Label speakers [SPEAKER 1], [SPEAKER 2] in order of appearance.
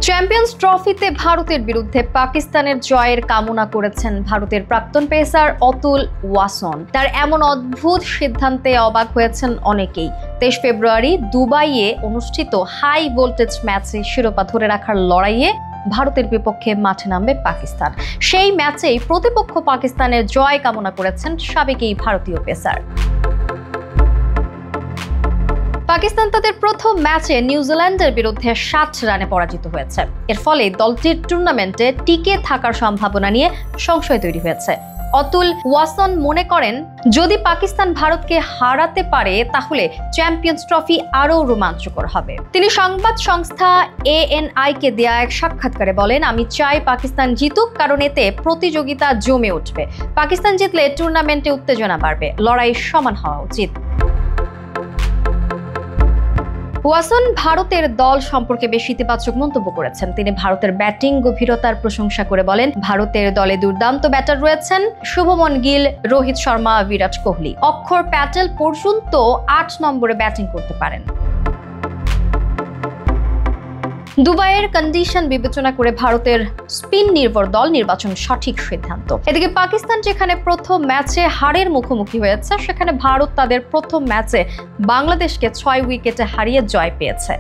[SPEAKER 1] Champions ট্রফিতে ভারতের বিরুদ্ধে পাকিস্তানের জয়ের কামনা করেছেন ভারতের প্রাক্তন পেসার অতুল ওয়াসন। তার এমন অদ্ভুত সিদ্ধান্তে অবাক হয়েছেন অনেকেই। 23 ফেব্রুয়ারি দুবাইয়ে অনুষ্ঠিত হাই ভোল্টেজ ম্যাচে শিরোপা ধরে রাখার লড়াইয়ে ভারতের বিপক্ষে মাঠে নামবে পাকিস্তান। সেই ম্যাচেই প্রতিপক্ষ পাকিস্তানের জয় কামনা করেছেন সাবেক এই ভারতীয় পেসার। পাকিস্তান তাদের প্রথম ম্যাচে নিউজিল্যান্ডের বিরুদ্ধে 60 রানে পরাজিত হয়েছে। এর ফলে দলটির টুর্নামেন্টে টিকে থাকার সম্ভাবনা নিয়ে সংশয় তৈরি হয়েছে। অতুল ওয়াসন মনে করেন, যদি পাকিস্তান ভারতকে হারাতে পারে তাহলে চ্যাম্পিয়ন্স ট্রফি আরও রোমাঞ্চকর হবে। তিনি সংবাদ সংস্থা ANI কে দেয়া এক সাক্ষাৎকারে বলেন, আমি চাই পাকিস্তান জিতুক, কারণ এতে প্রতিযোগিতা জমে উঠবে। পাকিস্তান জিতলে টুর্নামেন্টে উত্তেজনা বাড়বে, লড়াই সমান হওয়া উচিত। ওয়াসন ভারতের দল সম্পর্কে বেশ ইতিবাচক মন্তব্য করেছেন। তিনি ভারতের ব্যাটিং গভীরতার প্রশংসা করে বলেন, ভারতের দলে দুর্দান্ত ব্যাটার রয়েছেন শুভমন গিল, রোহিত শর্মা, বিরাট কোহলি। অক্ষর প্যাটেল পর্যন্ত 8 নম্বরে ব্যাটিং করতে পারেন। দুবাইয়ের কন্ডিশন বিবেচনা করে ভারতের স্পিন নির্ভর দল নির্বাচন সঠিক সিদ্ধান্ত। এদিকে পাকিস্তান যেখানে প্রথম ম্যাচে হারের মুখোমুখি হয়েছে, সেখানে ভারত তাদের প্রথম ম্যাচে বাংলাদেশকে 6 উইকেটে হারিয়ে জয় পেয়েছে।